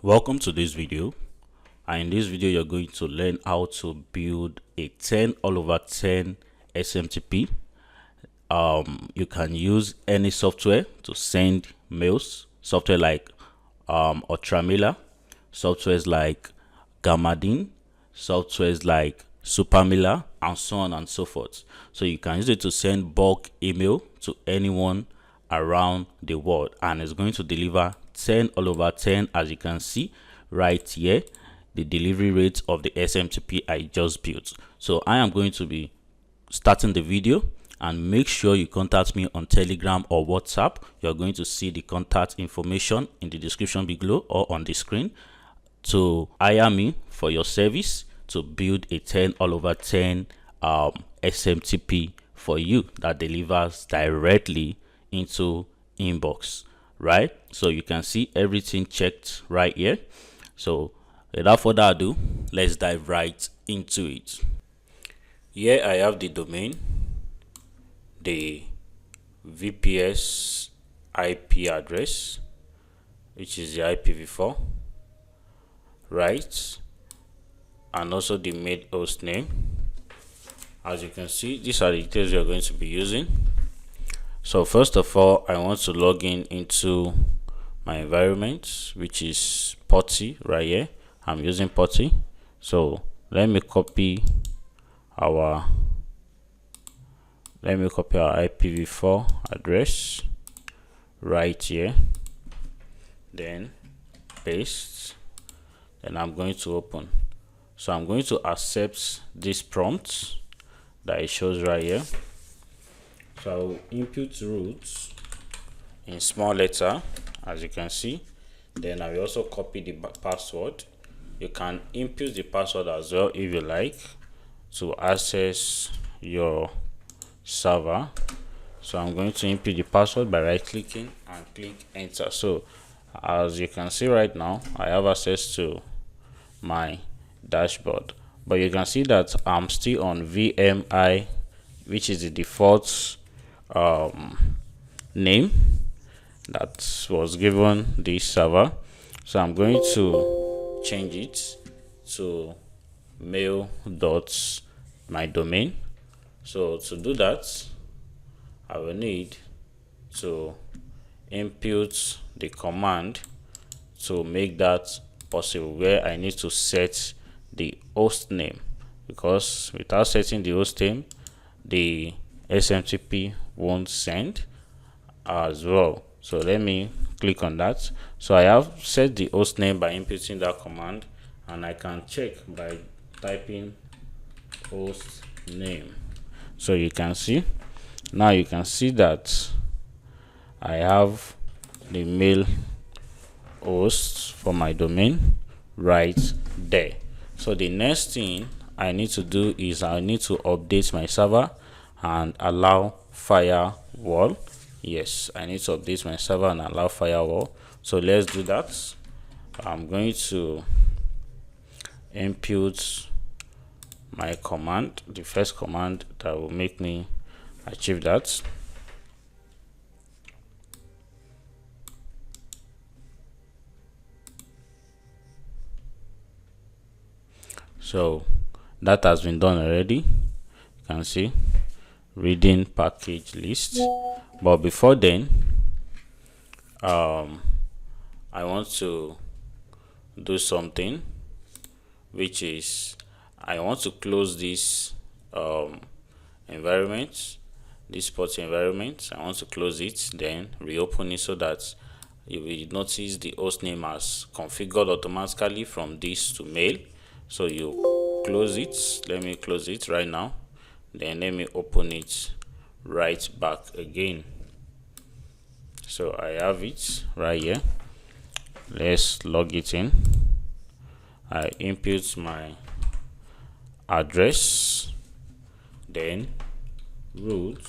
Welcome to this video, and in this video you're going to learn how to build a 10 all over 10 SMTP. You can use any software to send mails, software like Ultramailer, softwares like Gamadin, softwares like Supermailer, and so on and so forth. So you can use it to send bulk email to anyone around the world, and it's going to deliver 10 all over 10, as you can see right here, the delivery rate of the SMTP I just built. So I am going to be starting the video, and make sure you contact me on Telegram or WhatsApp. You're going to see the contact information in the description below or on the screen to hire me for your service to build a 10 all over 10 SMTP for you that delivers directly into inbox, right? So you can see everything checked right here. So without further ado, let's dive right into it. Here I have the domain, the VPS IP address, which is the IPv4, right? And also the mail host name. As you can see, these are the details you're going to be using. So first of all, I want to log in into my environment, which is Putty right here. I'm using Putty. So let me copy our IPv4 address right here, then paste, then I'm going to open. So I'm going to accept this prompt that it shows right here. So I will input root in small letter, as you can see. Then I will also copy the password. You can input the password as well if you like to access your server. So I'm going to input the password by right clicking and click enter. So as you can see right now, I have access to my dashboard, but you can see that I'm still on VMI, which is the default name that was given this server. So I'm going to change it to mail.mydomain. So to do that, I will need to input the command to make that possible, where I need to set the host name, because without setting the host name, the SMTP won't send as well. So let me click on that. So I have set the host name by inputting that command, and I can check by typing host name. So you can see now, you can see that I have the mail host for my domain right there. So the next thing I need to do is I need to update my server and allow firewall. Yes, I need to update my server and allow firewall. So let's do that. I'm going to input my command, the first command that will make me achieve that. So that has been done already. You can see reading package list. But before then, I want to do something, which is I want to close this environment, this Putty environment. I want to close it, then reopen it, so that you will notice the host name has configured automatically from this to mail. So you close it. Let me close it right now, then let me open it right back again. So I have it right here. Let's log it in. I input my address, then root,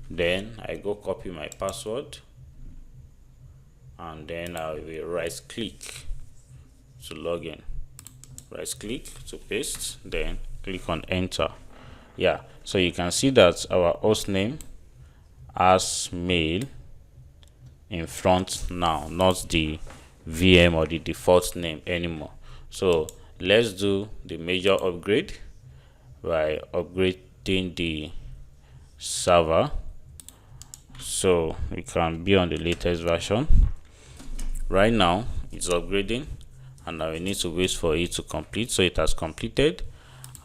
then I go copy my password, and then I will right click to log in, right click to paste, then click on enter. Yeah, so you can see that our host name has mail in front now, not the VM or the default name anymore. So let's do the major upgrade by upgrading the server so we can be on the latest version. Right now it's upgrading, and now we need to wait for it to complete. So it has completed,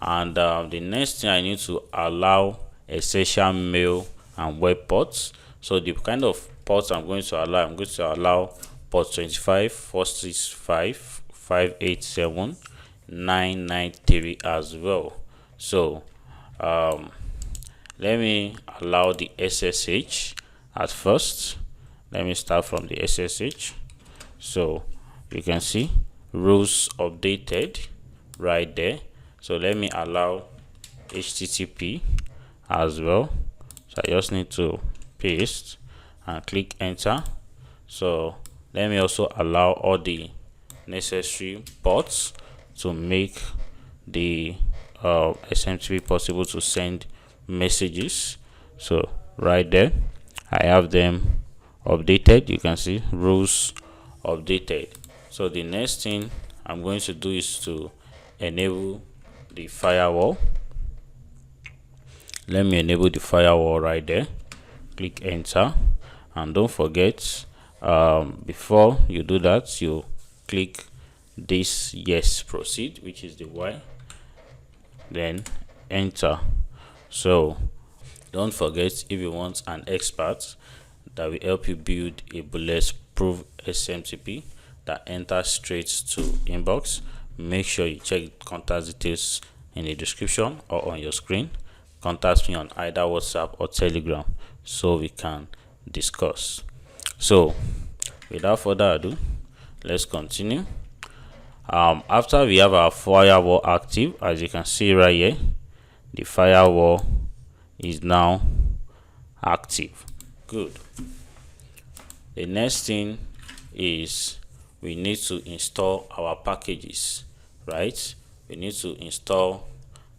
and the next thing, I need to allow essential mail and web ports. So the kind of ports I'm going to allow port 25, 465, 587, 993 as well. So let me allow the SSH at first. Let me start from the SSH. So you can see rules updated right there. So let me allow HTTP as well. So I just need to paste and click enter. So let me also allow all the necessary ports to make the SMTP possible to send messages. So right there I have them updated. You can see rules updated. So the next thing I'm going to do is to enable the firewall. Let me enable the firewall right there. Click enter, and don't forget, before you do that, you click this yes proceed, which is the Y, then enter. So don't forget, if you want an expert that will help you build a bulletproof SMTP that enters straight to inbox, make sure you check contact details in the description or on your screen. Contact me on either WhatsApp or Telegram so we can discuss. So without further ado, let's continue. After we have our firewall active, as you can see right here, the firewall is now active. Good. The next thing is we need to install our packages, right? We need to install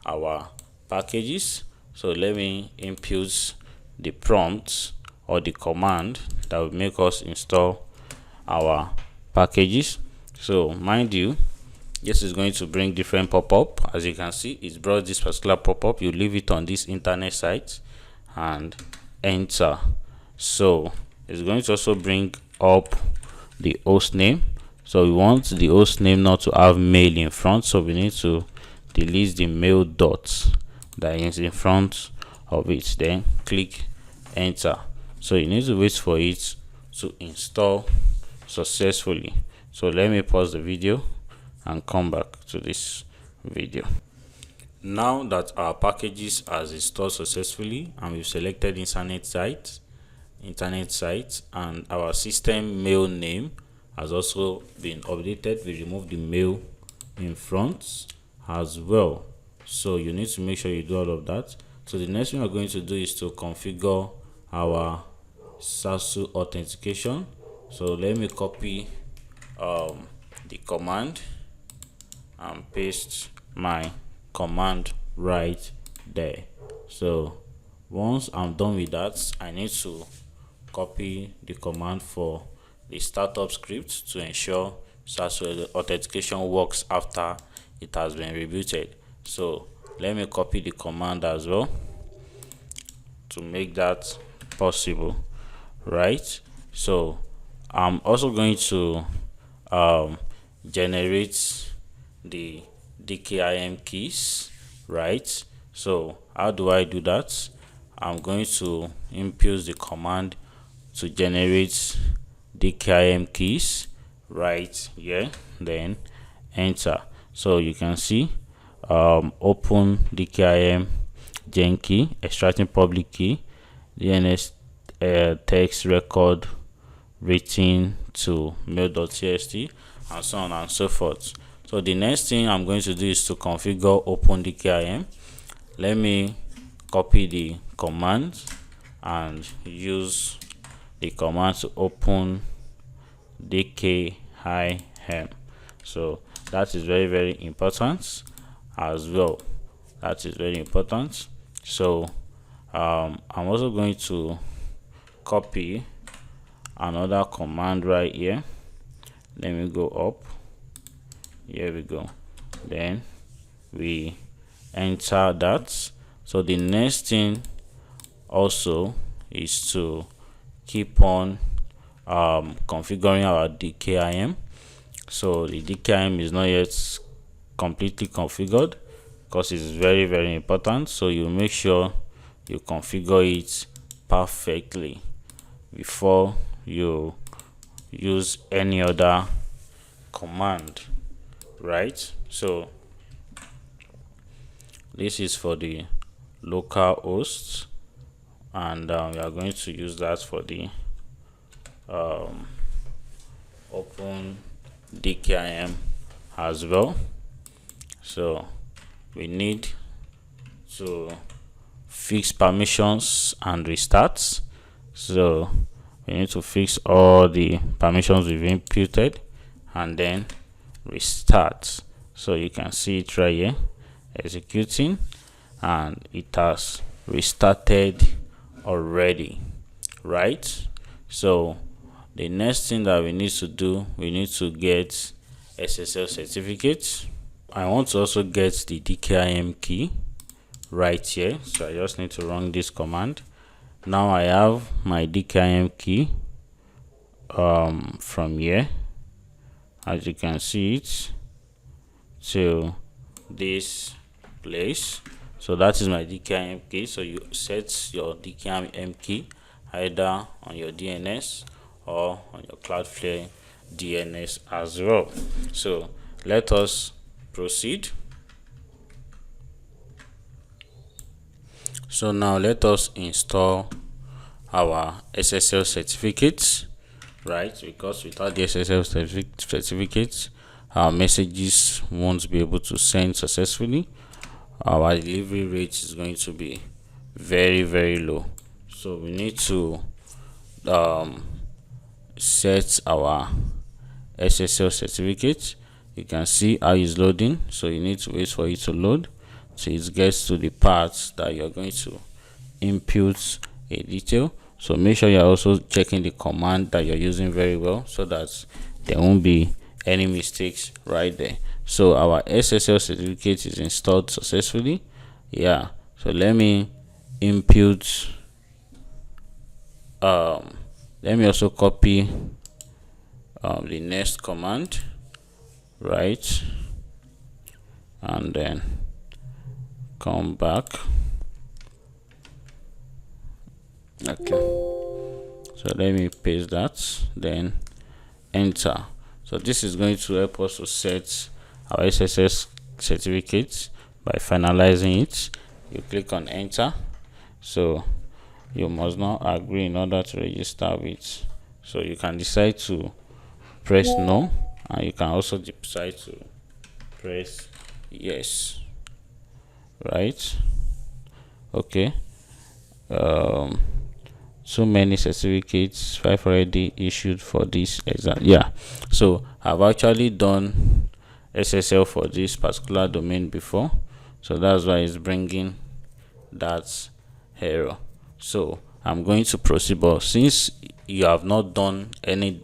our packages. So let me input the prompt or the command that will make us install our packages. So mind you, this is going to bring different pop-up. As you can see, it brought this particular pop-up. You leave it on this internet site and enter. So it's going to also bring up the host name. So we want the host name not to have mail in front, so we need to delete the mail dot that is in front of it, then click enter. So you need to wait for it to install successfully. So let me pause the video and come back to this video. Now that our packages has installed successfully and we've selected internet site, and our system mail name has also been updated, we remove the mail in front as well. So you need to make sure you do all of that. So the next thing we're going to do is to configure our SASU authentication. So let me copy the command and paste my command right there. So once I'm done with that, I need to copy the command for the startup script to ensure SASU authentication works after it has been rebooted. So let me copy the command as well to make that possible, right? So I'm also going to generate the DKIM keys, right? So how do I do that? I'm going to input the command to generate DKIM keys right here, then enter. So you can see open DKIM gen key, extracting public key, DNS text record written to mail.txt, and so on and so forth. So the next thing I'm going to do is to configure open DKIM. Let me copy the command and use the command to open DKIM. So that is very, very important as well. That is very important. So I'm also going to copy another command right here. Let me go up. Here we go. Then we enter that. So the next thing also is to keep on configuring our DKIM. So the DKIM is not yet completely configured because it's very important. So you make sure you configure it perfectly before you use any other command, right? So this is for the local host, and we are going to use that for the open DKIM as well. So we need to fix permissions and restarts. So we need to fix all the permissions we've imputed and then restart. So you can see it right here executing, and it has restarted already, right? So the next thing that we need to do, we need to get SSL certificates. I want to also get the DKIM key right here, so I just need to run this command. Now I have my DKIM key from here, as you can see it, to this place. So that is my DKIM key. So you set your DKIM key either on your DNS or on your Cloudflare DNS as well. So let us proceed. So now let us install our SSL certificates, right? Because without the SSL certificates, our messages won't be able to send successfully. Our delivery rate is going to be very low. So we need to set our SSL certificate. You can see how it's loading, so you need to wait for it to load so it gets to the parts that you're going to input a detail. So make sure you're also checking the command that you're using very well, so that there won't be any mistakes right there. So our SSL certificate is installed successfully. Yeah, so let me input, let me also copy the next command, right, and then come back. Okay, so let me paste that, then enter. So this is going to help us to set our SSL certificate by finalizing it. You click on enter. So you must not agree in order to register with. So you can decide to press no, and you can also decide to press yes, right? Okay. So many certificates, 5 already issued for this exam. Yeah, so I've actually done SSL for this particular domain before, so that's why it's bringing that error. So I'm going to proceed, but since you have not done any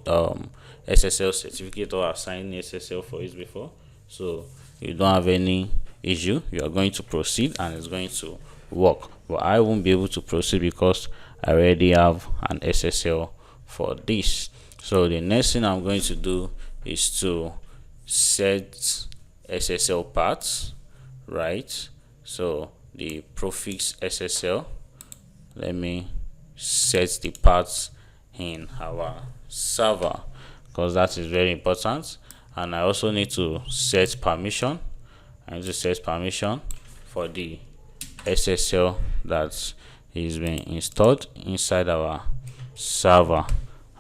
SSL certificate or assigned SSL for it before, so you don't have any issue, you are going to proceed and it's going to work. But I won't be able to proceed because I already have an SSL for this. So the next thing I'm going to do is to set SSL paths, right? So the prefix SSL, let me set the paths in our server because that is very important. And I also need to set permission. I need to set permission for the SSL that is being installed inside our server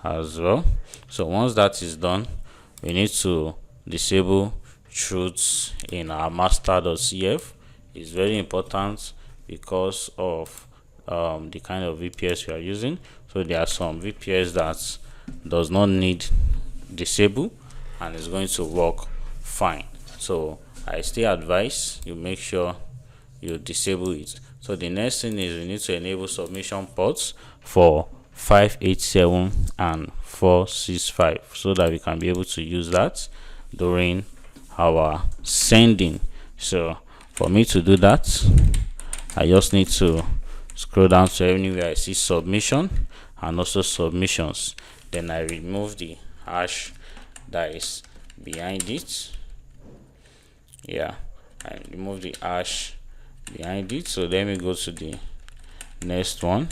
as well. So once that is done, we need to disable truths in our master.cf. It's very important because of the kind of VPS we are using. So there are some VPS that does not need disable and it's going to work fine. So I still advise you make sure you disable it. So the next thing is we need to enable submission ports for 587 and 465, so that we can be able to use that during our sending. So for me to do that, I just need to scroll down to anywhere I see submission and also submissions. Then I remove the hash that is behind it. Yeah, I remove the hash behind it. So let me go to the next one,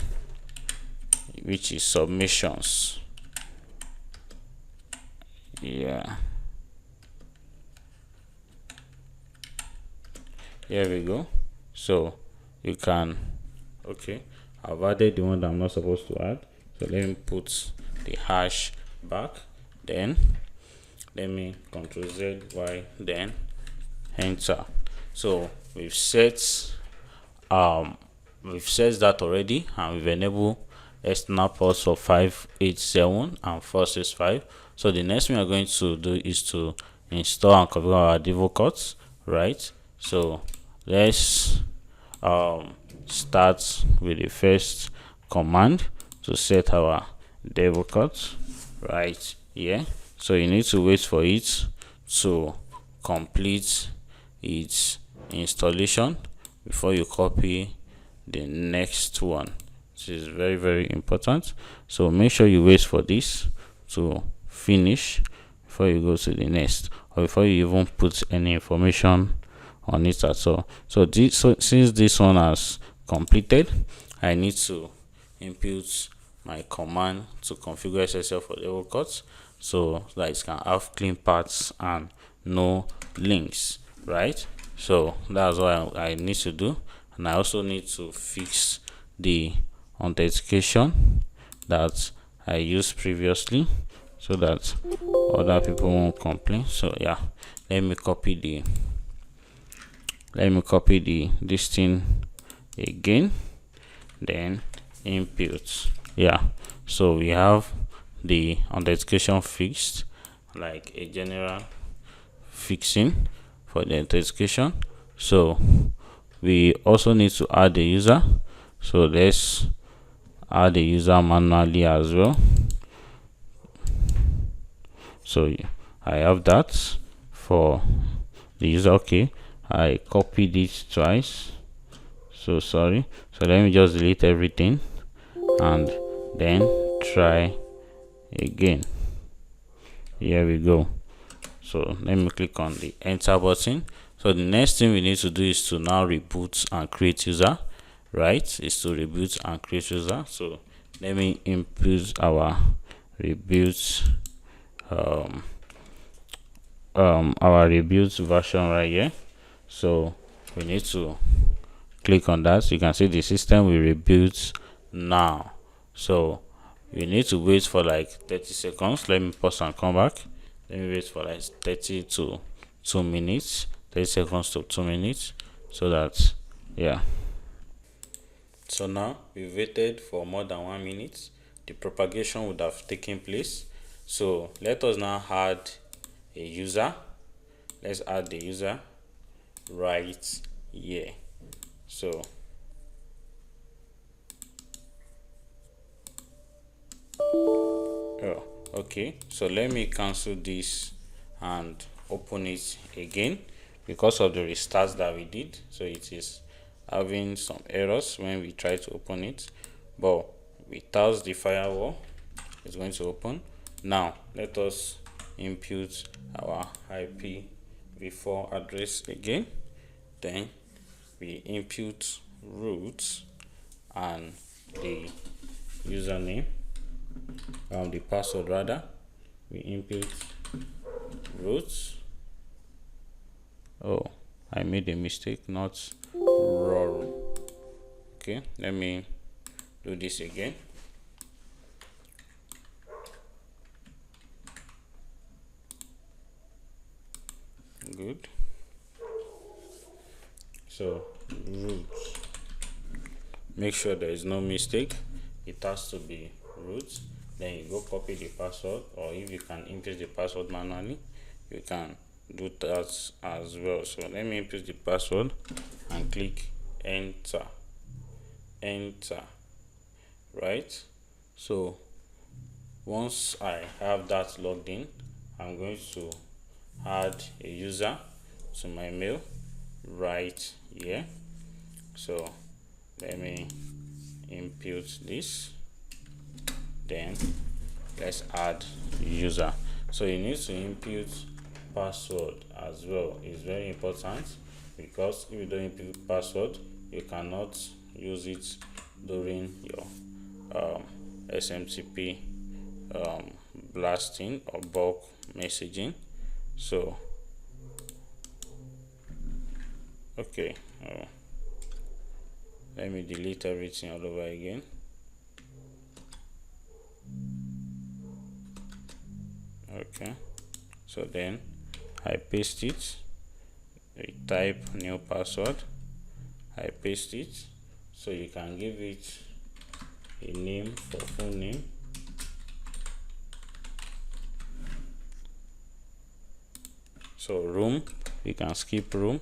which is submissions. Yeah, here we go. So you can, okay, I've added the one that I'm not supposed to add, so let me put the hash back. Then let me Ctrl Z Y, then enter. So we've set that already, and we've enabled external ports for 587 and 465. So the next thing we're going to do is to install and configure our Dovecot, right? So let's start with the first command to set our Dovecot right here. So you need to wait for it to complete its installation before you copy the next one. This is very, very important. So make sure you wait for this to finish before you go to the next, or before you even put any information on it at all. So since this one has completed, I need to input my command to configure SSL for Dovecot, so that it can have clean paths and no links, right? So that's what I need to do. And I also need to fix the authentication that I used previously, so that other people won't complain. So yeah, let me copy this thing again, then input. Yeah, so we have the authentication fixed, like a general fixing for the authentication. So we also need to add the user, so let's add the user manually as well. So I have that for the user. Okay, I copied it twice, so sorry. So let me just delete everything and then try again. Here we go. So let me click on the enter button. So the next thing we need to do is to now reboot and create user, right? Is to reboot and create user. So let me input our reboot version right here. So we need to click on that. So you can see the system will reboot now. So we need to wait for like 30 seconds. Let me pause and come back. Let me wait for like 30 to 2 minutes, 30 seconds to 2 minutes, so that, yeah. So now we've waited for more than 1 minute. The propagation would have taken place. So let us now add a user. Let's add the user right here. So okay, so let me cancel this and open it again, because of the restarts that we did. So it is having some errors when we try to open it, but without the firewall it's going to open. Now let us input our IPv4 address again, then we input root and the username, the password rather. We input root. Oh, I made a mistake, not raw. Okay, let me do this again. Good. So root, make sure there is no mistake, it has to be root. Then you go copy the password, or if you can input the password manually, you can do that as well. So let me input the password and click enter, right? So once I have that logged in, I'm going to add a user to my mail right here. So let me input this, then let's add user. So you need to input password as well. It's very important, because if you don't input password, you cannot use it during your SMTP blasting or bulk messaging. So okay, let me delete everything all over again. Okay, so then I paste it, I type new password, I paste it. So you can give it a name for full name. So room, you can skip room,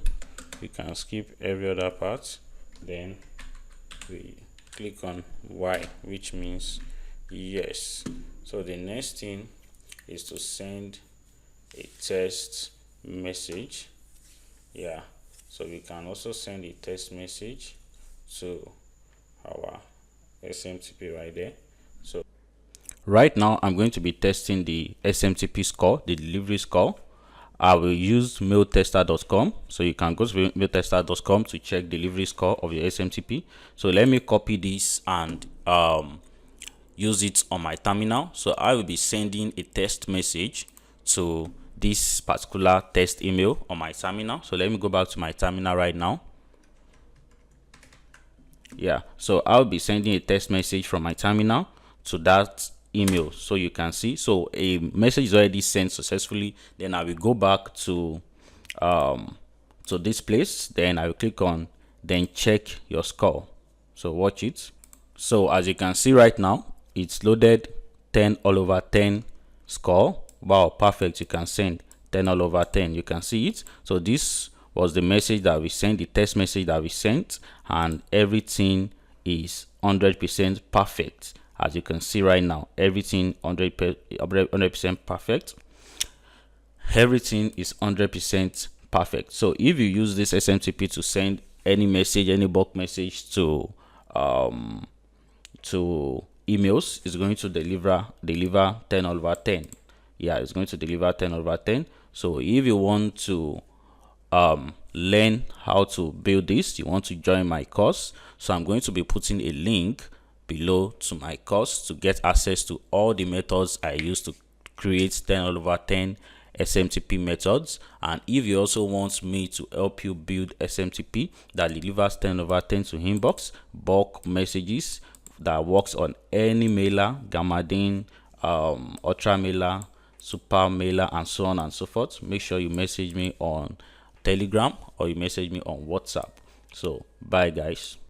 you can skip every other part. Then we click on Y, which means yes. So the next thing is to send a test message. Yeah, so we can also send a test message to our SMTP right there. So right now I'm going to be testing the SMTP score, the delivery score. I will use mailtester.com, so you can go to mailtester.com to check delivery score of your SMTP. So let me copy this and use it on my terminal. So I will be sending a test message to this particular test email on my terminal. So let me go back to my terminal right now. Yeah, so I'll be sending a test message from my terminal to that email, so you can see. So a message is already sent successfully. Then I will go back to this place. Then I will click on then check your score. So watch it. So as you can see right now, it's loaded 10 all over 10 score. Wow, perfect. You can send 10 all over 10. You can see it. So this was the message that we sent, the test message that we sent, and everything is 100% perfect. As you can see right now, everything 100% perfect. Everything is 100% perfect. So if you use this SMTP to send any message, any bulk message to emails, it's going to deliver 10 over 10. Yeah, it's going to deliver 10 over 10. So if you want to learn how to build this, you want to join my course, so I'm going to be putting a link below to my course to get access to all the methods I use to create 10 all over 10 SMTP methods. And if you also want me to help you build SMTP that delivers 10 over 10 to inbox bulk messages that works on any mailer, Gamadin, Ultra mailer, Super mailer, and so on and so forth, make sure you message me on Telegram or you message me on WhatsApp. So bye guys.